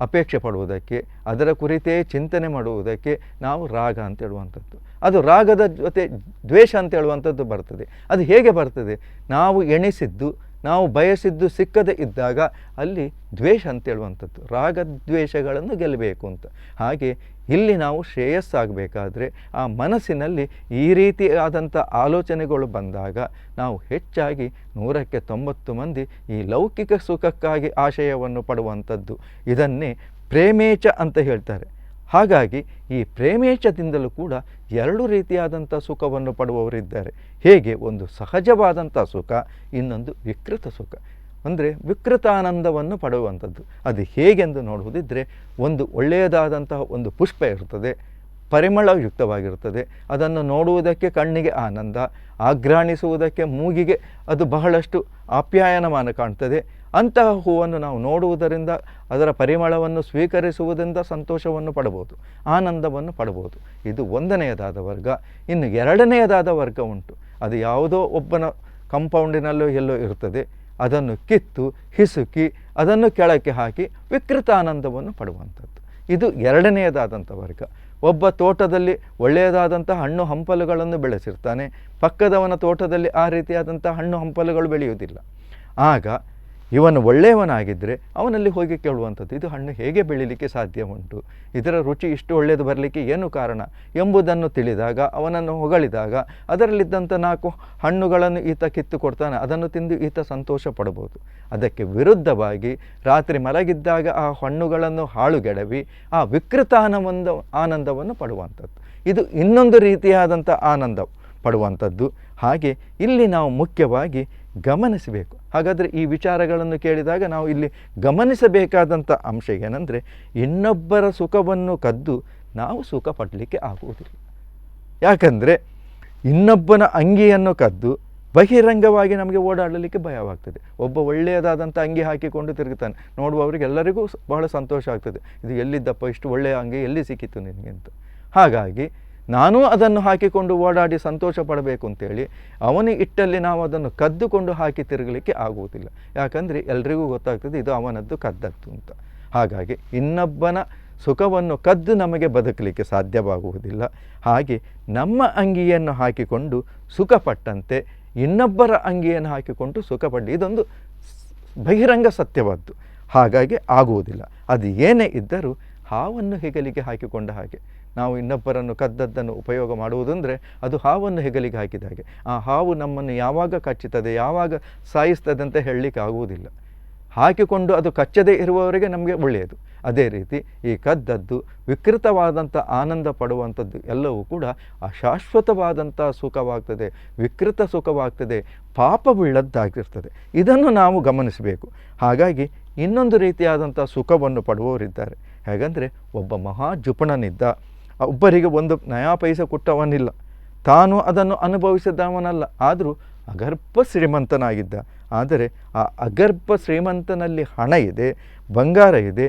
ಅಪೇಕ್ಷೆ ಪಡುವುದಕ್ಕೆ, ಅದರ ಕುರಿತೇ ಚಿಂತನೆ ಮಾಡುವುದಕ್ಕೆ ನಾವು ರಾಗ ಅಂತ ಹೇಳುವಂಥದ್ದು. ಅದು ರಾಗದ ಜೊತೆ ದ್ವೇಷ ಅಂತ ಹೇಳುವಂಥದ್ದು ಬರ್ತದೆ. ಅದು ಹೇಗೆ ಬರ್ತದೆ? ನಾವು ಎಣಿಸಿದ್ದು, ನಾವು ಬಯಸಿದ್ದು ಸಿಕ್ಕದೆ ಇದ್ದಾಗ ಅಲ್ಲಿ ದ್ವೇಷ ಅಂತೇಳುವಂಥದ್ದು. ರಾಗದ್ವೇಷಗಳನ್ನು ಗೆಲ್ಲಬೇಕು ಅಂತ. ಹಾಗೆ ಇಲ್ಲಿ ನಾವು ಶ್ರೇಯಸ್ಸಾಗಬೇಕಾದ್ರೆ ಆ ಮನಸ್ಸಿನಲ್ಲಿ ಈ ರೀತಿಯಾದಂಥ ಆಲೋಚನೆಗಳು ಬಂದಾಗ ನಾವು ಹೆಚ್ಚಾಗಿ 100ಕ್ಕೆ 90 ಮಂದಿ ಈ ಲೌಕಿಕ ಸುಖಕ್ಕಾಗಿ ಆಶಯವನ್ನು ಪಡುವಂಥದ್ದು. ಇದನ್ನೇ ಪ್ರೇಮೇಚ ಅಂತ ಹೇಳ್ತಾರೆ. ಹಾಗಾಗಿ ಈ ಪ್ರೇಮೇಚದಿಂದಲೂ ಕೂಡ 2 ರೀತಿಯಾದಂಥ ಸುಖವನ್ನು ಪಡುವವರಿದ್ದಾರೆ. ಹೇಗೆ? ಒಂದು ಸಹಜವಾದಂಥ ಸುಖ, ಇನ್ನೊಂದು ವಿಕೃತ ಸುಖ. ಅಂದರೆ ವಿಕೃತಾನಂದವನ್ನು ಪಡುವಂಥದ್ದು. ಅದು ಹೇಗೆಂದು ನೋಡುವುದಿದ್ದರೆ, ಒಂದು ಒಳ್ಳೆಯದಾದಂತಹ ಒಂದು ಪುಷ್ಪ ಇರ್ತದೆ, ಪರಿಮಳಯುಕ್ತವಾಗಿರುತ್ತದೆ. ಅದನ್ನು ನೋಡುವುದಕ್ಕೆ ಕಣ್ಣಿಗೆ ಆನಂದ, ಆಘ್ರಾಣಿಸುವುದಕ್ಕೆ ಮೂಗಿಗೆ ಅದು ಬಹಳಷ್ಟು ಆಪ್ಯಾಯನಮಾನ ಕಾಣ್ತದೆ. ಅಂತಹ ಹೂವನ್ನು ನಾವು ನೋಡುವುದರಿಂದ, ಅದರ ಪರಿಮಳವನ್ನು ಸ್ವೀಕರಿಸುವುದರಿಂದ ಸಂತೋಷವನ್ನು ಪಡಬಹುದು, ಆನಂದವನ್ನು ಪಡಬಹುದು. ಇದು ಒಂದನೆಯದಾದ ವರ್ಗ. ಇನ್ನು ಎರಡನೆಯದಾದ ವರ್ಗ ಉಂಟು. ಅದು ಯಾವುದೋ ಒಬ್ಬನ ಕಂಪೌಂಡಿನಲ್ಲೋ ಎಲ್ಲೋ ಇರ್ತದೆ. ಅದನ್ನು ಕಿತ್ತು ಹಿಸುಕಿ ಅದನ್ನು ಕೆಳಕ್ಕೆ ಹಾಕಿ ವಿಕೃತಾನಂದವನ್ನು ಪಡುವಂಥದ್ದು. ಇದು ಎರಡನೆಯದಾದಂಥ ವರ್ಗ. ಒಬ್ಬ ತೋಟದಲ್ಲಿ ಒಳ್ಳೆಯದಾದಂಥ ಹಣ್ಣು ಹಂಪಲುಗಳನ್ನು ಬೆಳೆಸಿರ್ತಾನೆ, ಪಕ್ಕದವನ ತೋಟದಲ್ಲಿ ಆ ರೀತಿಯಾದಂಥ ಹಣ್ಣು ಹಂಪಲುಗಳು ಬೆಳೆಯುವುದಿಲ್ಲ. ಆಗ ಇವನು ಒಳ್ಳೆಯವನಾಗಿದ್ದರೆ ಅವನಲ್ಲಿ ಹೋಗಿ ಕೇಳುವಂಥದ್ದು, ಇದು ಹಣ್ಣು ಹೇಗೆ ಬೆಳೀಲಿಕ್ಕೆ ಸಾಧ್ಯ ಉಂಟು, ಇದರ ರುಚಿ ಇಷ್ಟು ಒಳ್ಳೆಯದು ಬರಲಿಕ್ಕೆ ಏನು ಕಾರಣ ಎಂಬುದನ್ನು ತಿಳಿದಾಗ, ಅವನನ್ನು ಹೊಗಳಿದಾಗ ಅದರಲ್ಲಿದ್ದಂಥ 4 ಹಣ್ಣುಗಳನ್ನು ಈತ ಕಿತ್ತು ಕೊಡ್ತಾನೆ, ಅದನ್ನು ತಿಂದು ಈತ ಸಂತೋಷ ಪಡ್ಬೋದು. ಅದಕ್ಕೆ ವಿರುದ್ಧವಾಗಿ ರಾತ್ರಿ ಮಲಗಿದ್ದಾಗ ಆ ಹಣ್ಣುಗಳನ್ನು ಹಾಳುಗೆಡವಿ ಆ ವಿಕೃತ ಆನಂದವನ್ನು ಪಡುವಂಥದ್ದು, ಇದು ಇನ್ನೊಂದು ರೀತಿಯಾದಂಥ ಆನಂದ ಪಡುವಂಥದ್ದು. ಹಾಗೆ ಇಲ್ಲಿ ನಾವು ಮುಖ್ಯವಾಗಿ ಗಮನಿಸಬೇಕು. ಹಾಗಾದರೆ ಈ ವಿಚಾರಗಳನ್ನು ಕೇಳಿದಾಗ ನಾವು ಇಲ್ಲಿ ಗಮನಿಸಬೇಕಾದಂಥ ಅಂಶ ಏನಂದರೆ, ಇನ್ನೊಬ್ಬರ ಸುಖವನ್ನು ಕದ್ದು ನಾವು ಸುಖ ಪಡಲಿಕ್ಕೆ ಆಗುವುದಿಲ್ಲ. ಯಾಕಂದರೆ ಇನ್ನೊಬ್ಬನ ಅಂಗಿಯನ್ನು ಕದ್ದು ಬಹಿರಂಗವಾಗಿ ನಮಗೆ ಓಡಾಡಲಿಕ್ಕೆ ಭಯವಾಗ್ತದೆ. ಒಬ್ಬ ಒಳ್ಳೆಯದಾದಂಥ ಅಂಗಿ ಹಾಕಿಕೊಂಡು ತಿರುಗುತ್ತಾನೆ, ನೋಡುವವರಿಗೆಲ್ಲರಿಗೂ ಬಹಳ ಸಂತೋಷ ಆಗ್ತದೆ, ಇದು ಎಲ್ಲಿದ್ದಪ್ಪ ಇಷ್ಟು ಒಳ್ಳೆಯ ಅಂಗಿ ಎಲ್ಲಿ ಸಿಕ್ಕಿತ್ತು ನಿನಗೆ ಅಂತ. ಹಾಗಾಗಿ ನಾನೂ ಅದನ್ನು ಹಾಕಿಕೊಂಡು ಓಡಾಡಿ ಸಂತೋಷ ಪಡಬೇಕು ಅಂತೇಳಿ ಅವನಿಗೆ ಇಟ್ಟಲ್ಲಿ ನಾವು ಅದನ್ನು ಕದ್ದುಕೊಂಡು ಹಾಕಿ ತಿರುಗಲಿಕ್ಕೆ ಆಗುವುದಿಲ್ಲ. ಯಾಕಂದರೆ ಎಲ್ರಿಗೂ ಗೊತ್ತಾಗ್ತದೆ ಇದು ಅವನದ್ದು ಕದ್ದದ್ದು ಅಂತ. ಹಾಗಾಗಿ ಇನ್ನೊಬ್ಬನ ಸುಖವನ್ನು ಕದ್ದು ನಮಗೆ ಬದುಕಲಿಕ್ಕೆ ಸಾಧ್ಯವಾಗುವುದಿಲ್ಲ. ಹಾಗೆ ನಮ್ಮ ಅಂಗಿಯನ್ನು ಹಾಕಿಕೊಂಡು ಸುಖಪಟ್ಟಂತೆ ಇನ್ನೊಬ್ಬರ ಅಂಗಿಯನ್ನು ಹಾಕಿಕೊಂಡು ಸುಖಪಡ್ಡಿ, ಇದೊಂದು ಬಹಿರಂಗ ಸತ್ಯವಾದ್ದು. ಹಾಗಾಗಿ ಆಗುವುದಿಲ್ಲ. ಅದು ಏನೇ ಇದ್ದರೂ ಹಾವನ್ನು ಹೆಗಲಿಗೆ ಹಾಕಿಕೊಂಡ ಹಾಗೆ, ನಾವು ಇನ್ನೊಬ್ಬರನ್ನು ಕದ್ದದ್ದನ್ನು ಉಪಯೋಗ ಮಾಡುವುದಂದರೆ ಅದು ಹಾವನ್ನು ಹೆಗಲಿಗೆ ಹಾಕಿದ ಹಾಗೆ. ಆ ಹಾವು ನಮ್ಮನ್ನು ಯಾವಾಗ ಕಚ್ಚುತ್ತದೆ, ಯಾವಾಗ ಸಾಯಿಸ್ತದೆ ಅಂತ ಹೇಳಲಿಕ್ಕೆ ಆಗುವುದಿಲ್ಲ. ಹಾಕಿಕೊಂಡು ಅದು ಕಚ್ಚದೇ ಇರುವವರೆಗೆ ನಮಗೆ ಒಳ್ಳೆಯದು. ಅದೇ ರೀತಿ ಈ ಕದ್ದದ್ದು ವಿಕೃತವಾದಂಥ ಆನಂದ ಪಡುವಂಥದ್ದು ಎಲ್ಲವೂ ಕೂಡ ಅಶಾಶ್ವತವಾದಂಥ ಸುಖವಾಗ್ತದೆ, ವಿಕೃತ ಸುಖವಾಗ್ತದೆ, ಪಾಪವುಳ್ಳದ್ದಾಗಿರ್ತದೆ. ಇದನ್ನು ನಾವು ಗಮನಿಸಬೇಕು. ಹಾಗಾಗಿ ಇನ್ನೊಂದು ರೀತಿಯಾದಂಥ ಸುಖವನ್ನು ಪಡುವವರಿದ್ದಾರೆ. ಹೇಗೆಂದರೆ, ಒಬ್ಬ ಮಹಾ ಜುಪಣನಿದ್ದ, ಒಬ್ಬರಿಗೆ ಒಂದು ನಯಾ ಪೈಸೆ ಕೊಟ್ಟವನಿಲ್ಲ, ತಾನು ಅದನ್ನು ಅನುಭವಿಸಿದವನಲ್ಲ, ಆದರೂ ಅಗರ್ಭ ಶ್ರೀಮಂತನಾಗಿದ್ದ. ಆದರೆ ಆ ಅಗರ್ಭ ಶ್ರೀಮಂತನಲ್ಲಿ ಹಣ ಇದೆ, ಬಂಗಾರ ಇದೆ,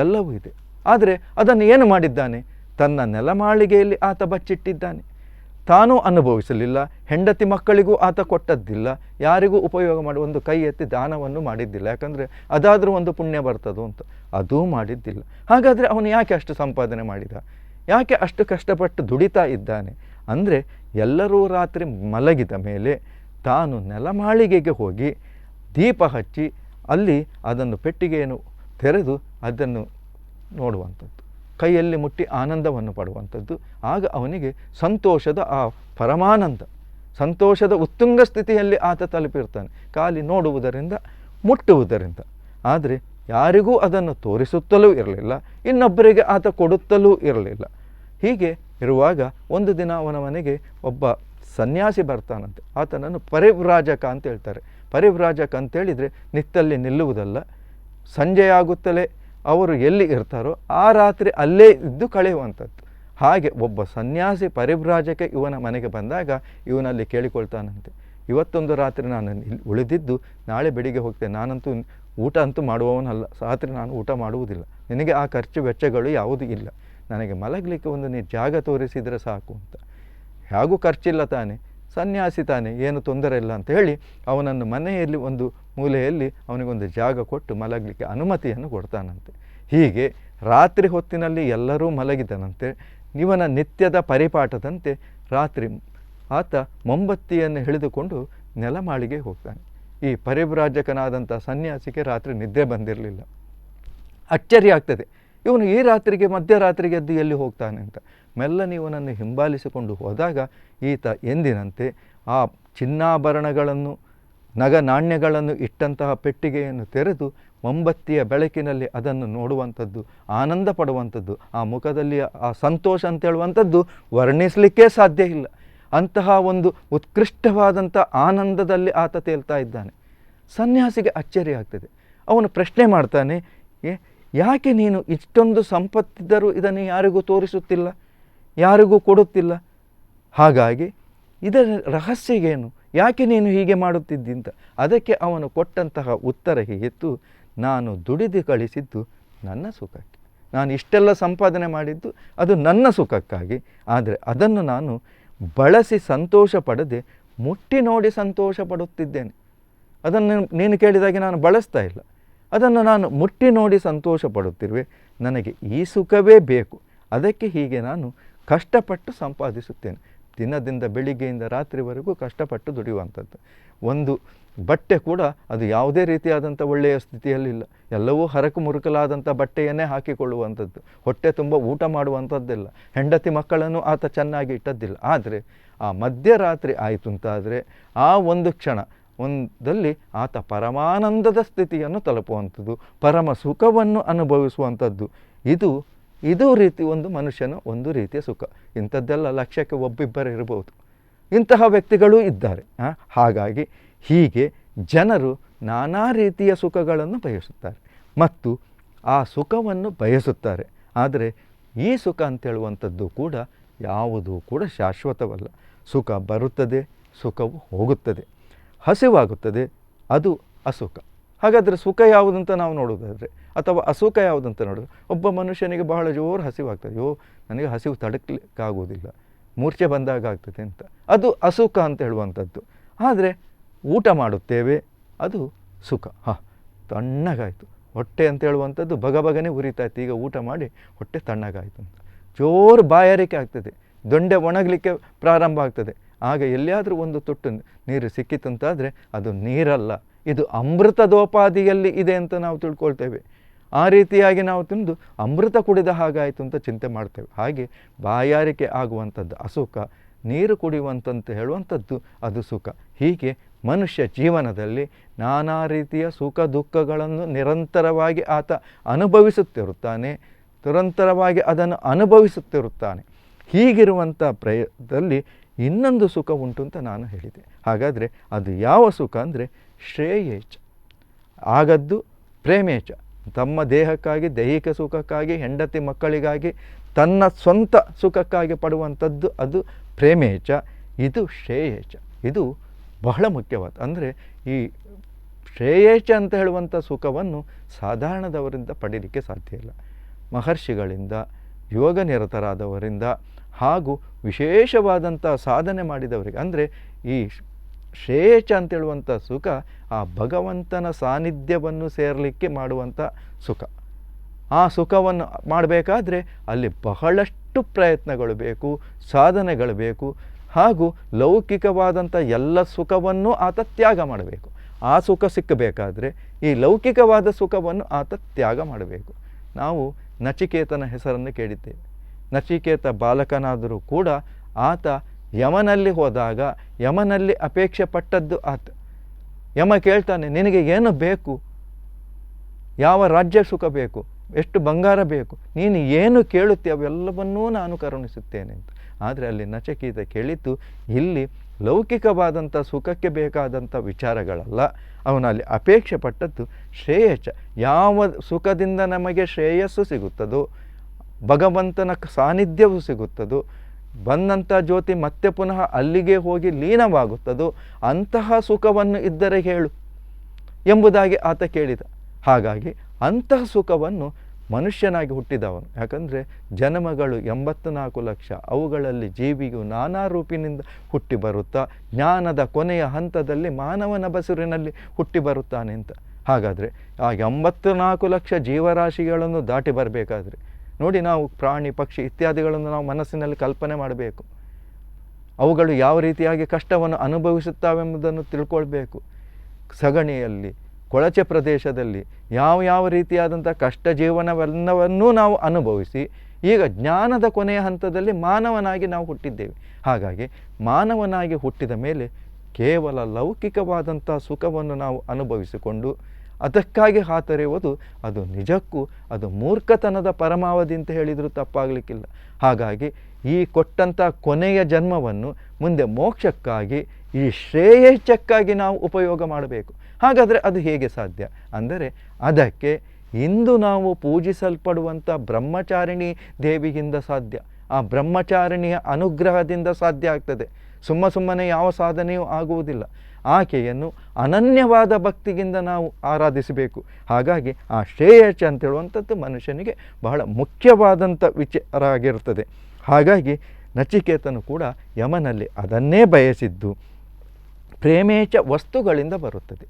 ಎಲ್ಲವೂ ಇದೆ. ಆದರೆ ಅದನ್ನು ಏನು ಮಾಡಿದ್ದಾನೆ? ತನ್ನ ನೆಲಮಾಳಿಗೆಯಲ್ಲಿ ಆತ ಬಚ್ಚಿಟ್ಟಿದ್ದಾನೆ. ತಾನೂ ಅನುಭವಿಸಲಿಲ್ಲ, ಹೆಂಡತಿ ಮಕ್ಕಳಿಗೂ ಆತ ಕೊಟ್ಟದ್ದಿಲ್ಲ, ಯಾರಿಗೂ ಉಪಯೋಗ ಮಾಡಿ ಒಂದು ಕೈ ಎತ್ತಿ ದಾನವನ್ನು ಮಾಡಿದ್ದಿಲ್ಲ. ಯಾಕಂದರೆ ಅದಾದರೂ ಒಂದು ಪುಣ್ಯ ಬರ್ತದೋ ಅಂತ, ಅದೂ ಮಾಡಿದ್ದಿಲ್ಲ. ಹಾಗಾದರೆ ಅವನು ಯಾಕೆ ಅಷ್ಟು ಸಂಪಾದನೆ ಮಾಡಿದ? ಯಾಕೆ ಅಷ್ಟು ಕಷ್ಟಪಟ್ಟು ದುಡಿತಾ ಇದ್ದಾನೆ? ಅಂದರೆ ಎಲ್ಲರೂ ರಾತ್ರಿ ಮಲಗಿದ ಮೇಲೆ ತಾನು ನೆಲಮಾಳಿಗೆಗೆ ಹೋಗಿ ದೀಪ ಹಚ್ಚಿ ಅಲ್ಲಿ ಅದನ್ನು ಪೆಟ್ಟಿಗೆಯನ್ನು ತೆರೆದು ಅದನ್ನು ನೋಡುವಂಥದ್ದು, ಕೈಯಲ್ಲಿ ಮುಟ್ಟಿ ಆನಂದವನ್ನು ಪಡುವಂಥದ್ದು. ಆಗ ಅವನಿಗೆ ಸಂತೋಷದ ಆ ಪರಮಾನಂದ, ಸಂತೋಷದ ಉತ್ತುಂಗ ಸ್ಥಿತಿಯಲ್ಲಿ ಆತ ತಲುಪಿರ್ತಾನೆ, ಖಾಲಿ ನೋಡುವುದರಿಂದ, ಮುಟ್ಟುವುದರಿಂದ. ಆದರೆ ಯಾರಿಗೂ ಅದನ್ನು ತೋರಿಸುತ್ತಲೂ ಇರಲಿಲ್ಲ, ಇನ್ನೊಬ್ಬರಿಗೆ ಆತ ಕೊಡುತ್ತಲೂ ಇರಲಿಲ್ಲ. ಹೀಗೆ ಇರುವಾಗ ಒಂದು ದಿನ ಅವನ ಮನೆಗೆ ಒಬ್ಬ ಸನ್ಯಾಸಿ ಬರ್ತಾನಂತೆ. ಆತನನ್ನು ಪರಿವ್ರಾಜಕ ಅಂತ ಹೇಳ್ತಾರೆ. ಪರಿವ್ರಾಜಕ ಅಂತೇಳಿದರೆ ನಿತ್ತಲ್ಲಿ ನಿಲ್ಲುವುದಲ್ಲ, ಸಂಜೆಯಾಗುತ್ತಲೇ ಅವರು ಎಲ್ಲಿ ಇರ್ತಾರೋ ಆ ರಾತ್ರಿ ಅಲ್ಲೇ ಇದ್ದು ಕಳೆಯುವಂಥದ್ದು. ಹಾಗೆ ಒಬ್ಬ ಸನ್ಯಾಸಿ ಪರಿವ್ರಾಜಕ ಇವನ ಮನೆಗೆ ಬಂದಾಗ ಇವನಲ್ಲಿ ಕೇಳಿಕೊಳ್ತಾನಂತೆ, ಇವತ್ತೊಂದು ರಾತ್ರಿ ನಾನು ಉಳಿದಿದ್ದು ನಾಳೆ ಬೆಳಿಗ್ಗೆ ಹೋಗ್ತೇನೆ, ನಾನಂತೂ ಊಟ ಅಂತೂ ಮಾಡುವವನಲ್ಲ, ರಾತ್ರಿ ನಾನು ಊಟ ಮಾಡುವುದಿಲ್ಲ, ನಿನಗೆ ಆ ಖರ್ಚು ವೆಚ್ಚಗಳು ಯಾವುದೂ ಇಲ್ಲ, ನನಗೆ ಮಲಗಲಿಕ್ಕೆ ಒಂದು ನೀನು ಜಾಗ ತೋರಿಸಿದರೆ ಸಾಕು ಅಂತ. ಹೇಗೂ ಖರ್ಚಿಲ್ಲ ತಾನೆ, ಸನ್ಯಾಸಿ ತಾನೆ, ಏನು ತೊಂದರೆ ಇಲ್ಲ ಅಂತ ಹೇಳಿ ಅವನನ್ನು ಮನೆಯಲ್ಲಿ ಒಂದು ಮೂಲೆಯಲ್ಲಿ ಅವನಿಗೊಂದು ಜಾಗ ಕೊಟ್ಟು ಮಲಗಲಿಕ್ಕೆ ಅನುಮತಿಯನ್ನು ಕೊಡ್ತಾನಂತೆ. ಹೀಗೆ ರಾತ್ರಿ ಹೊತ್ತಿನಲ್ಲಿ ಎಲ್ಲರೂ ಮಲಗಿದನಂತೆ. ಇವನ ನಿತ್ಯದ ಪರಿಪಾಠದಂತೆ ರಾತ್ರಿ ಆತ ಮೊಂಬತ್ತಿಯನ್ನು ಹಿಡಿದುಕೊಂಡು ನೆಲಮಾಳಿಗೆ ಹೋಗ್ತಾನೆ. ಈ ಪರಿವ್ರಾಜಕನಾದಂಥ ಸನ್ಯಾಸಿಗೆ ರಾತ್ರಿ ನಿದ್ದೆ ಬಂದಿರಲಿಲ್ಲ. ಅಚ್ಚರಿ ಆಗ್ತದೆ, ಇವನು ಈ ರಾತ್ರಿಗೆ ಮಧ್ಯರಾತ್ರಿಗೆ ಎದ್ದು ಎಲ್ಲಿ ಹೋಗ್ತಾನೆ ಅಂತ. ಮೆಲ್ಲನೆ ಇವನನ್ನು ಹಿಂಬಾಲಿಸಿಕೊಂಡು ಹೋದಾಗ ಈತ ಎಂದಿನಂತೆ ಆ ಚಿನ್ನಾಭರಣಗಳನ್ನು, ನಗ ನಾಣ್ಯಗಳನ್ನು ಇಟ್ಟಂತಹ ಪೆಟ್ಟಿಗೆಯನ್ನು ತೆರೆದು ಮೊಂಬತ್ತಿಯ ಬೆಳಕಿನಲ್ಲಿ ಅದನ್ನು ನೋಡುವಂಥದ್ದು, ಆನಂದ ಪಡುವಂಥದ್ದು, ಆ ಮುಖದಲ್ಲಿ ಆ ಸಂತೋಷ ಅಂತೇಳುವಂಥದ್ದು ವರ್ಣಿಸಲಿಕ್ಕೇ ಸಾಧ್ಯ ಇಲ್ಲ. ಅಂತಹ ಒಂದು ಉತ್ಕೃಷ್ಟವಾದಂಥ ಆನಂದದಲ್ಲಿ ಆತ ತೇಲ್ತಾ ಇದ್ದಾನೆ. ಸನ್ಯಾಸಿಗೆ ಅಚ್ಚರಿ ಆಗ್ತದೆ. ಅವನು ಪ್ರಶ್ನೆ ಮಾಡ್ತಾನೆ, ಯಾಕೆ ನೀನು ಇಷ್ಟೊಂದು ಸಂಪತ್ತಿದ್ದರೂ ಇದನ್ನು ಯಾರಿಗೂ ತೋರಿಸುತ್ತಿಲ್ಲ, ಯಾರಿಗೂ ಕೊಡುತ್ತಿಲ್ಲ? ಹಾಗಾಗಿ ಇದರ ರಹಸ್ಯಗೇನು, ಯಾಕೆ ನೀನು ಹೀಗೆ ಮಾಡುತ್ತಿದ್ದಿ ಅಂತ. ಅದಕ್ಕೆ ಅವನು ಕೊಟ್ಟಂತಹ ಉತ್ತರ ಹೀಗಿತ್ತು, ನಾನು ದುಡಿದು ಕಳಿಸಿದ್ದು ನನ್ನ ಸುಖಕ್ಕೆ, ನಾನು ಇಷ್ಟೆಲ್ಲ ಸಂಪಾದನೆ ಮಾಡಿದ್ದು ಅದು ನನ್ನ ಸುಖಕ್ಕಾಗಿ. ಆದರೆ ಅದನ್ನು ನಾನು ಬಳಸಿ ಸಂತೋಷ ಪಡದೆ ಮುಟ್ಟಿ ನೋಡಿ ಸಂತೋಷ ಪಡುತ್ತಿದ್ದೇನೆ. ಅದನ್ನು ನೀನು ಕೇಳಿದಾಗೆ ನಾನು ಬಳಸ್ತಾ ಇಲ್ಲ, ಅದನ್ನು ನಾನು ಮುಟ್ಟಿ ನೋಡಿ ಸಂತೋಷ ಪಡುತ್ತಿರುವೆ. ನನಗೆ ಈ ಸುಖವೇ ಬೇಕು, ಅದಕ್ಕೆ ಹೀಗೆ ನಾನು ಕಷ್ಟಪಟ್ಟು ಸಂಪಾದಿಸುತ್ತೇನೆ. ದಿನದಿಂದ ಬೆಳಿಗ್ಗೆಯಿಂದ ರಾತ್ರಿವರೆಗೂ ಕಷ್ಟಪಟ್ಟು ದುಡಿಯುವಂಥದ್ದು. ಒಂದು ಬಟ್ಟೆ ಕೂಡ ಅದು ಯಾವುದೇ ರೀತಿಯಾದಂಥ ಒಳ್ಳೆಯ ಸ್ಥಿತಿಯಲ್ಲಿಲ್ಲ, ಎಲ್ಲವೂ ಹರಕು ಮುರುಕಲಾದಂಥ ಬಟ್ಟೆಯನ್ನೇ ಹಾಕಿಕೊಳ್ಳುವಂಥದ್ದು, ಹೊಟ್ಟೆ ತುಂಬ ಊಟ ಮಾಡುವಂಥದ್ದಿಲ್ಲ, ಹೆಂಡತಿ ಮಕ್ಕಳನ್ನು ಆತ ಚೆನ್ನಾಗಿ ಇಟ್ಟದ್ದಿಲ್ಲ. ಆದರೆ ಆ ಮಧ್ಯರಾತ್ರಿ ಆಯಿತು ಅಂತಾದರೆ ಆ ಒಂದು ಕ್ಷಣ ಒಂದಲ್ಲಿ ಆತ ಪರಮಾನಂದದ ಸ್ಥಿತಿಯನ್ನು ತಲುಪುವಂಥದ್ದು, ಪರಮ ಸುಖವನ್ನು ಅನುಭವಿಸುವಂಥದ್ದು. ಇದು ರೀತಿ ಒಂದು ಮನುಷ್ಯನ ಒಂದು ರೀತಿಯ ಸುಖ. ಇಂಥದ್ದೆಲ್ಲ ಲಕ್ಷಕ್ಕೆ ಒಬ್ಬಿಬ್ಬರು ಇರಬಹುದು, ಇಂತಹ ವ್ಯಕ್ತಿಗಳೂ ಇದ್ದಾರೆ. ಹಾಗಾಗಿ ಹೀಗೆ ಜನರು ನಾನಾ ರೀತಿಯ ಸುಖಗಳನ್ನು ಬಯಸುತ್ತಾರೆ ಮತ್ತು ಆ ಸುಖವನ್ನು ಬಯಸುತ್ತಾರೆ. ಆದರೆ ಈ ಸುಖ ಅಂತೇಳುವಂಥದ್ದು ಕೂಡ ಯಾವುದೂ ಕೂಡ ಶಾಶ್ವತವಲ್ಲ. ಸುಖ ಬರುತ್ತದೆ, ಸುಖವು ಹೋಗುತ್ತದೆ. ಹಸಿವಾಗುತ್ತದೆ, ಅದು ಅಸುಖ. ಹಾಗಾದರೆ ಸುಖ ಯಾವುದಂತ ನಾವು ನೋಡೋದಾದರೆ ಅಥವಾ ಅಸುಖ ಯಾವುದಂತ ನೋಡಿದ್ರೆ, ಒಬ್ಬ ಮನುಷ್ಯನಿಗೆ ಬಹಳ ಜೋರು ಹಸಿವಾಗ್ತದೆ, ನನಗೆ ಹಸಿವು ತಡಕಲಿಕ್ಕಾಗುವುದಿಲ್ಲ, ಮೂರ್ಛೆ ಬಂದಾಗ ಆಗ್ತದೆ ಅಂತ, ಅದು ಅಸುಖ ಅಂತ ಹೇಳುವಂಥದ್ದು. ಆದರೆ ಊಟ ಮಾಡುತ್ತೇವೆ, ಅದು ಸುಖ. ತಣ್ಣಗಾಯಿತು ಹೊಟ್ಟೆ ಅಂತ ಹೇಳುವಂಥದ್ದು ಬಗಬಗನೆ ಉರಿತಾಯಿತು, ಈಗ ಊಟ ಮಾಡಿ ಹೊಟ್ಟೆ ತಣ್ಣಗಾಯಿತು ಅಂತ ಜೋರು ಬಾಯಾರಿಕೆ ಆಗ್ತದೆ, ದೊಂಡೆ ಒಣಗಲಿಕ್ಕೆ ಪ್ರಾರಂಭ ಆಗ್ತದೆ. ಆಗ ಎಲ್ಲಿಯಾದರೂ ಒಂದು ತೊಟ್ಟು ನೀರು ಸಿಕ್ಕಿತಂತಾದರೆ ಅದು ನೀರಲ್ಲ, ಇದು ಅಮೃತದೋಪಾದಿಯಲ್ಲಿ ಇದೆ ಅಂತ ನಾವು ತಿಳ್ಕೊಳ್ತೇವೆ. ಆ ರೀತಿಯಾಗಿ ನಾವು ತಿಂದು ಅಮೃತ ಕುಡಿದ ಹಾಗಾಯಿತು ಅಂತ ಚಿಂತೆ ಮಾಡ್ತೇವೆ. ಹಾಗೆ ಬಾಯಾರಿಕೆ ಆಗುವಂಥದ್ದು ಅಸುಖ, ನೀರು ಕುಡಿಯುವಂತಂತ ಹೇಳುವಂಥದ್ದು ಅದು ಸುಖ. ಹೀಗೆ ಮನುಷ್ಯ ಜೀವನದಲ್ಲಿ ನಾನಾ ರೀತಿಯ ಸುಖ ದುಃಖಗಳನ್ನು ನಿರಂತರವಾಗಿ ಆತ ಅನುಭವಿಸುತ್ತಿರುತ್ತಾನೆ, ನಿರಂತರವಾಗಿ ಅದನ್ನು ಅನುಭವಿಸುತ್ತಿರುತ್ತಾನೆ. ಹೀಗಿರುವಂಥ ಪ್ರಯತ್ನದಲ್ಲಿ ಇನ್ನೊಂದು ಸುಖ ಉಂಟು ಅಂತ ನಾನು ಹೇಳಿದೆ. ಹಾಗಾದರೆ ಅದು ಯಾವ ಸುಖ ಅಂದರೆ ಶ್ರೇಯೇಚ್ಛ, ಆಗದ್ದು ಪ್ರೇಮೇಚ್ಛ. ತಮ್ಮ ದೇಹಕ್ಕಾಗಿ, ದೈಹಿಕ ಸುಖಕ್ಕಾಗಿ, ಹೆಂಡತಿ ಮಕ್ಕಳಿಗಾಗಿ, ತನ್ನ ಸ್ವಂತ ಸುಖಕ್ಕಾಗಿ ಪಡುವಂಥದ್ದು ಅದು ಪ್ರೇಮೇಚ್ಛ. ಇದು ಶ್ರೇಯೇಚ್ಛ. ಇದು ಬಹಳ ಮುಖ್ಯವಾದ. ಅಂದರೆ ಈ ಶ್ರೇಯೇಚ್ಛ ಅಂತ ಹೇಳುವಂಥ ಸುಖವನ್ನು ಸಾಧಾರಣದವರಿಂದ ಪಡೀಲಿಕ್ಕೆ ಸಾಧ್ಯ ಇಲ್ಲ. ಮಹರ್ಷಿಗಳಿಂದ, ಯೋಗ ನಿರತರಾದವರಿಂದ ಹಾಗೂ ವಿಶೇಷವಾದಂಥ ಸಾಧನೆ ಮಾಡಿದವರಿಗೆ, ಅಂದರೆ ಈ ಶ್ರೇಯೇಚ್ಛ ಅಂತೇಳುವಂಥ ಸುಖ ಆ ಭಗವಂತನ ಸಾನ್ನಿಧ್ಯವನ್ನು ಸೇರಲಿಕ್ಕೆ ಮಾಡುವಂಥ ಸುಖ. ಆ ಸುಖವನ್ನು ಮಾಡಬೇಕಾದ್ರೆ ಅಲ್ಲಿ ಬಹಳಷ್ಟು ಪ್ರಯತ್ನಗಳು ಬೇಕು, ಸಾಧನೆಗಳು ಬೇಕು, ಹಾಗೂ ಲೌಕಿಕವಾದಂಥ ಎಲ್ಲ ಸುಖವನ್ನು ಆತ ತ್ಯಾಗ ಮಾಡಬೇಕು. ಆ ಸುಖ ಸಿಕ್ಕಬೇಕಾದ್ರೆ ಈ ಲೌಕಿಕವಾದ ಸುಖವನ್ನು ಆತ ತ್ಯಾಗ ಮಾಡಬೇಕು. ನಾವು ನಚಿಕೇತನ ಹೆಸರನ್ನು ಕೇಳಿದ್ದೇವೆ. ನಚಿಕೇತ ಬಾಲಕನಾದರೂ ಕೂಡ ಆತ ಯಮನಲ್ಲಿ ಹೋದಾಗ ಯಮನಲ್ಲಿ ಅಪೇಕ್ಷೆ ಪಟ್ಟದ್ದು ಆತ. ಯಮ ಕೇಳ್ತಾನೆ, ನಿನಗೆ ಏನು ಬೇಕು, ಯಾವ ರಾಜ್ಯ ಸುಖ ಬೇಕು, ಎಷ್ಟು ಬಂಗಾರ ಬೇಕು, ನೀನು ಏನು ಕೇಳುತ್ತೀಯ ಅವೆಲ್ಲವನ್ನೂ ನಾನು ಕರುಣಿಸುತ್ತೇನೆ ಅಂತ. ಆದರೆ ಅಲ್ಲಿ ನಚಿಕೇತ ಕೇಳಿದ್ದು ಇಲ್ಲಿ ಲೌಕಿಕವಾದಂಥ ಸುಖಕ್ಕೆ ಬೇಕಾದಂಥ ವಿಚಾರಗಳಲ್ಲ, ಅವನಲ್ಲಿ ಅಪೇಕ್ಷೆ ಪಟ್ಟದ್ದು ಶ್ರೇಯಸ್ಸ. ಯಾವ ಸುಖದಿಂದ ನಮಗೆ ಶ್ರೇಯಸ್ಸು ಸಿಗುತ್ತದೋ, ಭಗವಂತನ ಸಾನ್ನಿಧ್ಯವೂ ಸಿಗುತ್ತದೋ, ಬಂದಂಥ ಜ್ಯೋತಿ ಮತ್ತೆ ಪುನಃ ಅಲ್ಲಿಗೆ ಹೋಗಿ ಲೀನವಾಗುತ್ತದೋ ಅಂತಹ ಸುಖವನ್ನು ಇದ್ದರೆ ಹೇಳು ಎಂಬುದಾಗಿ ಆತ ಕೇಳಿದ. ಹಾಗಾಗಿ ಅಂತಹ ಸುಖವನ್ನು ಮನುಷ್ಯನಾಗಿ ಹುಟ್ಟಿದವನು, ಯಾಕಂದರೆ ಜನ್ಮಗಳು 84 ಲಕ್ಷ, ಅವುಗಳಲ್ಲಿ ಜೀವಿಯು ನಾನಾ ರೂಪಿನಿಂದ ಹುಟ್ಟಿ ಬರುತ್ತಾ ಜ್ಞಾನದ ಕೊನೆಯ ಹಂತದಲ್ಲಿ ಮಾನವನ ಬಸುರಿನಲ್ಲಿ ಹುಟ್ಟಿ ಬರುತ್ತಾನೆ ಅಂತ. ಹಾಗಾದರೆ ಆ 84 ಲಕ್ಷ ಜೀವರಾಶಿಗಳನ್ನು ದಾಟಿ ಬರಬೇಕಾದ್ರೆ ನೋಡಿ, ನಾವು ಪ್ರಾಣಿ ಪಕ್ಷಿ ಇತ್ಯಾದಿಗಳನ್ನು ನಾವು ಮನಸ್ಸಿನಲ್ಲಿ ಕಲ್ಪನೆ ಮಾಡಬೇಕು. ಅವುಗಳು ಯಾವ ರೀತಿಯಾಗಿ ಕಷ್ಟವನ್ನು ಅನುಭವಿಸುತ್ತಾವೆಂಬುದನ್ನು ತಿಳ್ಕೊಳ್ಬೇಕು. ಸಗಣಿಯಲ್ಲಿ, ಕೊಳಚೆ ಪ್ರದೇಶದಲ್ಲಿ ಯಾವ ರೀತಿಯಾದಂಥ ಕಷ್ಟ ಜೀವನವೆಲ್ಲವನ್ನೂ ನಾವು ಅನುಭವಿಸಿ ಈಗ ಜ್ಞಾನದ ಕೊನೆಯ ಹಂತದಲ್ಲಿ ಮಾನವನಾಗಿ ನಾವು ಹುಟ್ಟಿದ್ದೇವೆ. ಹಾಗಾಗಿ ಮಾನವನಾಗಿ ಹುಟ್ಟಿದ ಮೇಲೆ ಕೇವಲ ಲೌಕಿಕವಾದಂಥ ಸುಖವನ್ನು ನಾವು ಅನುಭವಿಸಿಕೊಂಡು ಅದಕ್ಕಾಗಿ ಹಾತೊರೆಯುವುದು ಅದು ನಿಜಕ್ಕೂ ಅದು ಮೂರ್ಖತನದ ಪರಮಾವಧಿ ಅಂತ ಹೇಳಿದರೂ ತಪ್ಪಾಗಲಿಕ್ಕಿಲ್ಲ. ಹಾಗಾಗಿ ಈ ಕೊಟ್ಟಂಥ ಕೊನೆಯ ಜನ್ಮವನ್ನು ಮುಂದೆ ಮೋಕ್ಷಕ್ಕಾಗಿ, ಈ ಶ್ರೇಯಸ್ಸಕ್ಕಾಗಿ ನಾವು ಉಪಯೋಗ ಮಾಡಬೇಕು. ಹಾಗಾದರೆ ಅದು ಹೇಗೆ ಸಾಧ್ಯ ಅಂದರೆ, ಅದಕ್ಕೆ ಇಂದು ನಾವು ಪೂಜಿಸಲ್ಪಡುವಂಥ ಬ್ರಹ್ಮಚಾರಿಣಿ ದೇವಿಯಿಂದ ಸಾಧ್ಯ. ಆ ಬ್ರಹ್ಮಚಾರಿಣಿಯ ಅನುಗ್ರಹದಿಂದ ಸಾಧ್ಯ ಆಗ್ತದೆ. ಸುಮ್ಮನೆ ಯಾವ ಸಾಧನೆಯೂ ಆಗುವುದಿಲ್ಲ. ಆಕೆಯನ್ನು ಅನನ್ಯವಾದ ಭಕ್ತಿಯಿಂದ ನಾವು ಆರಾಧಿಸಬೇಕು. ಹಾಗಾಗಿ ಆ ಶ್ರೇಯಸ್ಸ ಅಂತೇಳುವಂಥದ್ದು ಮನುಷ್ಯನಿಗೆ ಬಹಳ ಮುಖ್ಯವಾದಂಥ ವಿಚಾರ ಆಗಿರುತ್ತದೆ. ಹಾಗಾಗಿ ನಚಿಕೇತನು ಕೂಡ ಯಮನಲ್ಲಿ ಅದನ್ನೇ ಬಯಸಿದ್ದು. ಪ್ರೇಮೇಚ್ಛ ವಸ್ತುಗಳಿಂದ ಬರುತ್ತದೆ.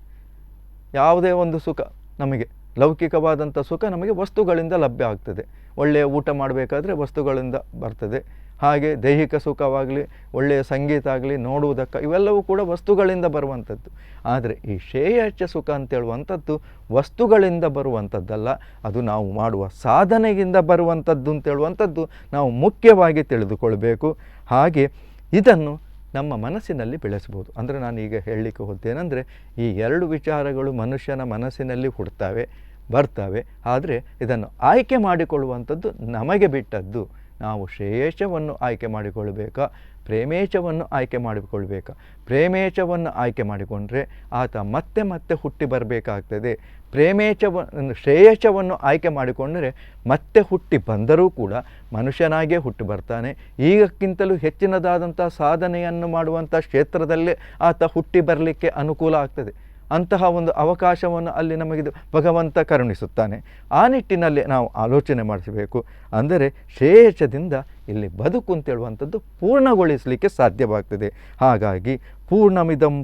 ಯಾವುದೇ ಒಂದು ಸುಖ ನಮಗೆ, ಲೌಕಿಕವಾದಂಥ ಸುಖ ನಮಗೆ ವಸ್ತುಗಳಿಂದ ಲಭ್ಯ ಆಗ್ತದೆ. ಒಳ್ಳೆಯ ಊಟ ಮಾಡಬೇಕಾದ್ರೆ ವಸ್ತುಗಳಿಂದ ಬರ್ತದೆ. ಹಾಗೆ ದೈಹಿಕ ಸುಖವಾಗಲಿ, ಒಳ್ಳೆಯ ಸಂಗೀತ ಆಗಲಿ, ನೋಡುವುದಕ್ಕೆ ಇವೆಲ್ಲವೂ ಕೂಡ ವಸ್ತುಗಳಿಂದ ಬರುವಂಥದ್ದು. ಆದರೆ ಈ ಶ್ರೇಯಸ್ಸ ಸುಖ ಅಂತೇಳುವಂಥದ್ದು ವಸ್ತುಗಳಿಂದ ಬರುವಂಥದ್ದಲ್ಲ, ಅದು ನಾವು ಮಾಡುವ ಸಾಧನೆಯಿಂದ ಬರುವಂಥದ್ದು ಅಂತೇಳುವಂಥದ್ದು ನಾವು ಮುಖ್ಯವಾಗಿ ತಿಳಿದುಕೊಳ್ಬೇಕು. ಹಾಗೆ ಇದನ್ನು ನಮ್ಮ ಮನಸ್ಸಿನಲ್ಲಿ ಬೆಳೆಸ್ಬೋದು. ಅಂದರೆ ನಾನು ಈಗ ಹೇಳಲಿಕ್ಕೆ ಹೋಗ್ತೇನೆಂದರೆ, ಈ ಎರಡು ವಿಚಾರಗಳು ಮನುಷ್ಯನ ಮನಸ್ಸಿನಲ್ಲಿ ಹುಡ್ತವೆ, ಬರ್ತವೆ. ಆದರೆ ಇದನ್ನು ಆಯ್ಕೆ ಮಾಡಿಕೊಳ್ಳುವಂಥದ್ದು ನಮಗೆ ಬಿಟ್ಟದ್ದು. ನಾವು ಶ್ರೇಯಸ್ಸವನ್ನು ಆಯ್ಕೆ ಮಾಡಿಕೊಳ್ಬೇಕಾ, ಪ್ರೇಮೇಚ್ಛವನ್ನು ಆಯ್ಕೆ ಮಾಡಿಕೊಳ್ಬೇಕಾ? ಪ್ರೇಮೇಚ್ಛವನ್ನು ಆಯ್ಕೆ ಮಾಡಿಕೊಂಡ್ರೆ ಆತ ಮತ್ತೆ ಮತ್ತೆ ಹುಟ್ಟಿ ಬರಬೇಕಾಗ್ತದೆ. ಶ್ರೇಯಸ್ಸವನ್ನು ಆಯ್ಕೆ ಮಾಡಿಕೊಂಡರೆ ಮತ್ತೆ ಹುಟ್ಟಿ ಬಂದರೂ ಕೂಡ ಮನುಷ್ಯನಾಗೇ ಹುಟ್ಟಿ ಬರ್ತಾನೆ. ಈಗಕ್ಕಿಂತಲೂ ಹೆಚ್ಚಿನದಾದಂಥ ಸಾಧನೆಯನ್ನು ಮಾಡುವಂಥ ಕ್ಷೇತ್ರದಲ್ಲೇ ಆತ ಹುಟ್ಟಿ ಬರಲಿಕ್ಕೆ ಅನುಕೂಲ ಆಗ್ತದೆ. ಅಂತಹ ಒಂದು ಅವಕಾಶವನ್ನು ಅಲ್ಲಿ ನಮಗೆ ಭಗವಂತ ಕರುಣಿಸುತ್ತಾನೆ. ಆ ನಿಟ್ಟಿನಲ್ಲಿ ನಾವು ಆಲೋಚನೆ ಮಾಡಿಸಬೇಕು. ಅಂದರೆ ಶ್ರೇಯಸ್ಸದಿಂದ ಇಲ್ಲಿ ಬದುಕು ಅಂತೇಳುವಂಥದ್ದು ಪೂರ್ಣಗೊಳಿಸಲಿಕ್ಕೆ ಸಾಧ್ಯವಾಗ್ತದೆ. ಹಾಗಾಗಿ ಪೂರ್ಣಮಿದಂ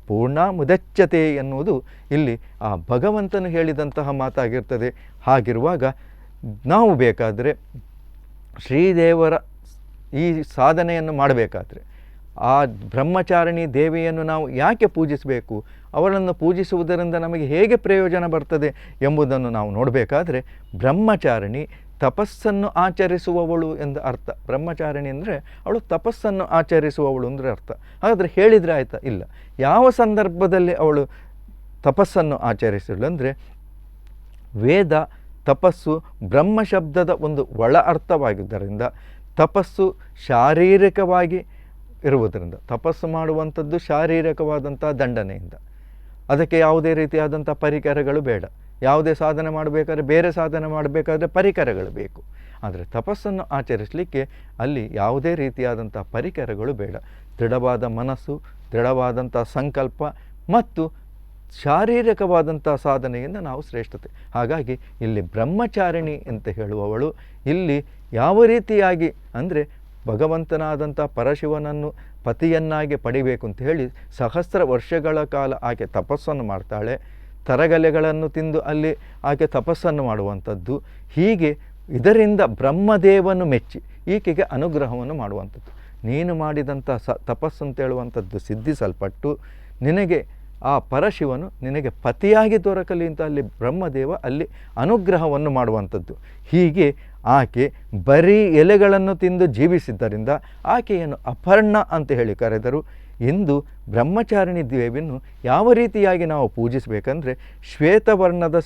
ಪೂರ್ಣ ಮುದಚ್ಯತೆ ಎನ್ನುವುದು ಇಲ್ಲಿ ಆ ಭಗವಂತನು ಹೇಳಿದಂತಹ ಮಾತಾಗಿರ್ತದೆ. ಹಾಗಿರುವಾಗ ನಾವು ಬೇಕಾದರೆ ಶ್ರೀದೇವರ ಈ ಸಾಧನೆಯನ್ನು ಮಾಡಬೇಕಾದ್ರೆ ಆ ಬ್ರಹ್ಮಚಾರಿಣಿ ದೇವಿಯನ್ನು ನಾವು ಯಾಕೆ ಪೂಜಿಸಬೇಕು, ಅವಳನ್ನು ಪೂಜಿಸುವುದರಿಂದ ನಮಗೆ ಹೇಗೆ ಪ್ರಯೋಜನ ಬರ್ತದೆ ಎಂಬುದನ್ನು ನಾವು ನೋಡಬೇಕಾದ್ರೆ, ಬ್ರಹ್ಮಚಾರಿಣಿ ತಪಸ್ಸನ್ನು ಆಚರಿಸುವವಳು ಎಂದು ಅರ್ಥ. ಬ್ರಹ್ಮಚಾರಿಣಿ ಅಂದರೆ ಅವಳು ತಪಸ್ಸನ್ನು ಆಚರಿಸುವವಳು ಅಂದರೆ ಅರ್ಥ. ಹಾಗಾದರೆ ಹೇಳಿದರೆ ಆಯಿತಾ? ಇಲ್ಲ. ಯಾವ ಸಂದರ್ಭದಲ್ಲಿ ಅವಳು ತಪಸ್ಸನ್ನು ಆಚರಿಸಲು ಅಂದರೆ, ವೇದ ತಪಸ್ಸು ಬ್ರಹ್ಮ ಶಬ್ದದ ಒಂದು ಒಳ ಅರ್ಥವಾಗಿದ್ದರಿಂದ, ತಪಸ್ಸು ಶಾರೀರಿಕವಾಗಿ ಇರುವುದರಿಂದ, ತಪಸ್ಸು ಮಾಡುವಂಥದ್ದು ಶಾರೀರಿಕವಾದಂಥ ದಂಡನೆಯಿಂದ, ಅದಕ್ಕೆ ಯಾವುದೇ ರೀತಿಯಾದಂಥ ಪರಿಕರಗಳು ಬೇಡ. ಯಾವುದೇ ಸಾಧನೆ ಮಾಡಬೇಕಾದ್ರೆ, ಬೇರೆ ಸಾಧನೆ ಮಾಡಬೇಕಾದ್ರೆ ಪರಿಕರಗಳು ಬೇಕು. ಆದರೆ ತಪಸ್ಸನ್ನು ಆಚರಿಸಲಿಕ್ಕೆ ಅಲ್ಲಿ ಯಾವುದೇ ರೀತಿಯಾದಂಥ ಪರಿಕರಗಳು ಬೇಡ. ದೃಢವಾದ ಮನಸ್ಸು, ದೃಢವಾದಂಥ ಸಂಕಲ್ಪ ಮತ್ತು ಶಾರೀರಿಕವಾದಂಥ ಸಾಧನೆಯಿಂದ ನಾವು ಶ್ರೇಷ್ಠತೆ. ಹಾಗಾಗಿ ಇಲ್ಲಿ ಬ್ರಹ್ಮಚಾರಿಣಿ ಅಂತ ಹೇಳುವವಳು ಇಲ್ಲಿ ಯಾವ ರೀತಿಯಾಗಿ ಅಂದರೆ, ಭಗವಂತನಾದಂಥ ಪರಶಿವನನ್ನು ಪತಿಯನ್ನಾಗಿ ಪಡಿಬೇಕು ಅಂತ ಹೇಳಿ ಸಹಸ್ರ ವರ್ಷಗಳ ಕಾಲ ಆಕೆ ತಪಸ್ಸನ್ನು ಮಾಡ್ತಾಳೆ. ತರಗಲೆಗಳನ್ನು ತಿಂದು ಅಲ್ಲಿ ಆಕೆ ತಪಸ್ಸನ್ನು ಮಾಡುವಂಥದ್ದು. ಹೀಗೆ ಇದರಿಂದ ಬ್ರಹ್ಮದೇವನು ಮೆಚ್ಚಿ ಈಕೆಗೆ ಅನುಗ್ರಹವನ್ನು ಮಾಡುವಂಥದ್ದು. ನೀನು ಮಾಡಿದಂಥ ತಪಸ್ಸು ಅಂತೇಳುವಂಥದ್ದು ಸಿದ್ಧಿಸಲ್ಪಟ್ಟು ನಿನಗೆ ಆ ಪರಶಿವನು ನಿನಗೆ ಪತಿಯಾಗಿ ದೊರಕಲಿ ಅಂತ ಅಲ್ಲಿ ಬ್ರಹ್ಮದೇವ ಅಲ್ಲಿ ಅನುಗ್ರಹವನ್ನು ಮಾಡುವಂಥದ್ದು. ಹೀಗೆ ಆಕೆ ಬರೀ ಎಲೆಗಳನ್ನು ತಿಂದು ಜೀವಿಸಿದ್ದರಿಂದ ಆಕೆಯನ್ನು ಅಪರ್ಣ ಅಂತ ಹೇಳಿ ಕರೆದರು. ಇಂದು ಬ್ರಹ್ಮಚಾರಿಣಿ ದೇವಿಯನ್ನು ಯಾವ ರೀತಿಯಾಗಿ ನಾವು ಪೂಜಿಸಬೇಕಂದ್ರೆ, ಶ್ವೇತವರ್ಣದ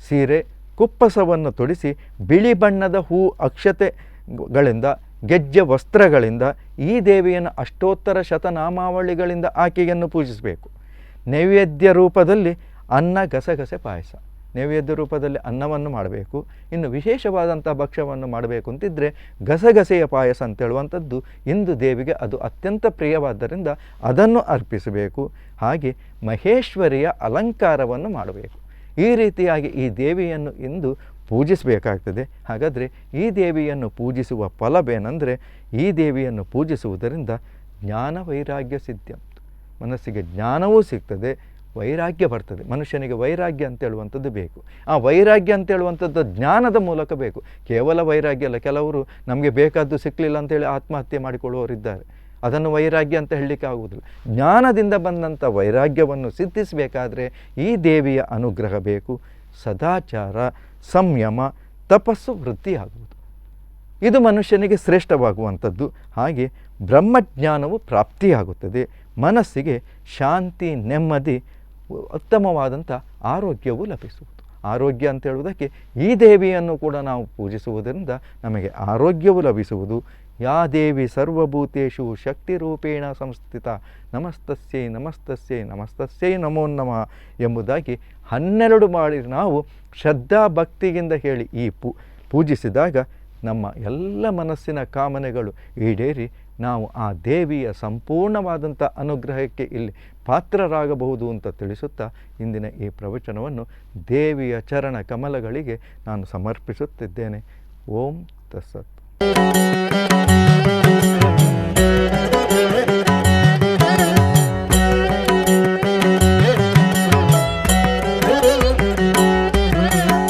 ಸೀರೆ ಕುಪ್ಪಸವನ್ನು ತೊಡಿಸಿ ಬಿಳಿ ಬಣ್ಣದ ಹೂ ಅಕ್ಷತೆಗಳಿಂದ ಗೆಜ್ಜೆ ವಸ್ತ್ರಗಳಿಂದ ಈ ದೇವಿಯನ್ನು ಅಷ್ಟೋತ್ತರ ಶತನಾಮಾವಳಿಗಳಿಂದ ಆಕೆಯನ್ನು ಪೂಜಿಸಬೇಕು. ನೈವೇದ್ಯ ರೂಪದಲ್ಲಿ ಅನ್ನ, ಗಸಗಸೆ ಪಾಯಸ ನೈವೇದ್ಯ ರೂಪದಲ್ಲಿ ಅನ್ನವನ್ನು ಮಾಡಬೇಕು. ಇನ್ನು ವಿಶೇಷವಾದಂಥ ಭಕ್ಷ್ಯವನ್ನು ಮಾಡಬೇಕು ಅಂತಿದ್ದರೆ ಗಸಗಸೆಯ ಪಾಯಸ ಅಂತೇಳುವಂಥದ್ದು ಇಂದು ದೇವಿಗೆ ಅದು ಅತ್ಯಂತ ಪ್ರಿಯವಾದ್ದರಿಂದ ಅದನ್ನು ಅರ್ಪಿಸಬೇಕು. ಹಾಗೆ ಮಹೇಶ್ವರಿಯ ಅಲಂಕಾರವನ್ನು ಮಾಡಬೇಕು. ಈ ರೀತಿಯಾಗಿ ಈ ದೇವಿಯನ್ನು ಇಂದು ಪೂಜಿಸಬೇಕಾಗ್ತದೆ. ಹಾಗಾದರೆ ಈ ದೇವಿಯನ್ನು ಪೂಜಿಸುವ ಫಲವೇನೆಂದರೆ, ಈ ದೇವಿಯನ್ನು ಪೂಜಿಸುವುದರಿಂದ ಜ್ಞಾನ ವೈರಾಗ್ಯ ಸಿದ್ಧಂ, ಮನಸ್ಸಿಗೆ ಜ್ಞಾನವೂ ಸಿಗ್ತದೆ, ವೈರಾಗ್ಯ ಬರ್ತದೆ. ಮನುಷ್ಯನಿಗೆ ವೈರಾಗ್ಯ ಅಂತೇಳುವಂಥದ್ದು ಬೇಕು. ಆ ವೈರಾಗ್ಯ ಅಂತೇಳುವಂಥದ್ದು ಜ್ಞಾನದ ಮೂಲಕ ಬೇಕು. ಕೇವಲ ವೈರಾಗ್ಯ ಅಲ್ಲ. ಕೆಲವರು ನಮಗೆ ಬೇಕಾದ್ದು ಸಿಕ್ಕಲಿಲ್ಲ ಅಂತೇಳಿ ಆತ್ಮಹತ್ಯೆ ಮಾಡಿಕೊಳ್ಳುವವರಿದ್ದಾರೆ. ಅದನ್ನು ವೈರಾಗ್ಯ ಅಂತ ಹೇಳಲಿಕ್ಕೆ ಆಗುವುದಿಲ್ಲ. ಜ್ಞಾನದಿಂದ ಬಂದಂಥ ವೈರಾಗ್ಯವನ್ನು ಸಿದ್ಧಿಸಬೇಕಾದ್ರೆ ಈ ದೇವಿಯ ಅನುಗ್ರಹ ಬೇಕು. ಸದಾಚಾರ, ಸಂಯಮ, ತಪಸ್ಸು ವೃದ್ಧಿಯಾಗುವುದು, ಇದು ಮನುಷ್ಯನಿಗೆ ಶ್ರೇಷ್ಠವಾಗುವಂಥದ್ದು. ಹಾಗೆ ಬ್ರಹ್ಮಜ್ಞಾನವು ಪ್ರಾಪ್ತಿಯಾಗುತ್ತದೆ. ಮನಸ್ಸಿಗೆ ಶಾಂತಿ, ನೆಮ್ಮದಿ, ಉತ್ತಮವಾದಂಥ ಆರೋಗ್ಯವು ಲಭಿಸುವುದು. ಆರೋಗ್ಯ ಅಂತ ಹೇಳುವುದಕ್ಕೆ ಈ ದೇವಿಯನ್ನು ಕೂಡ ನಾವು ಪೂಜಿಸುವುದರಿಂದ ನಮಗೆ ಆರೋಗ್ಯವು ಲಭಿಸುವುದು. ಯಾ ದೇವಿ ಸರ್ವಭೂತೇಷು ಶಕ್ತಿರೂಪೇಣ ಸಂಸ್ಥಿತ ನಮಸ್ತಸ್ಯೈ ನಮಸ್ತಸ್ಯೈ ನಮಸ್ತಸ್ಯೈ ನಮೋ ನಮಃ ಎಂಬುದಾಗಿ 12 ಬಾರಿ ನಾವು ಶ್ರದ್ಧಾ ಭಕ್ತಿಯಿಂದ ಹೇಳಿ ಈ ಪೂಜಿಸಿದಾಗ ನಮ್ಮ ಎಲ್ಲ ಮನಸ್ಸಿನ ಕಾಮನೆಗಳು ಈಡೇರಿ ನಾವು ಆ ದೇವಿಯ ಸಂಪೂರ್ಣವಾದಂಥ ಅನುಗ್ರಹಕ್ಕೆ ಇಲ್ಲಿ ಪಾತ್ರರಾಗಬಹುದು ಅಂತ ತಿಳಿಸುತ್ತಾ ಇಂದಿನ ಈ ಪ್ರವಚನವನ್ನು ದೇವಿಯ ಚರಣ ಕಮಲಗಳಿಗೆ ನಾನು ಸಮರ್ಪಿಸುತ್ತಿದ್ದೇನೆ. ಓಂ ತತ್ಸತ್.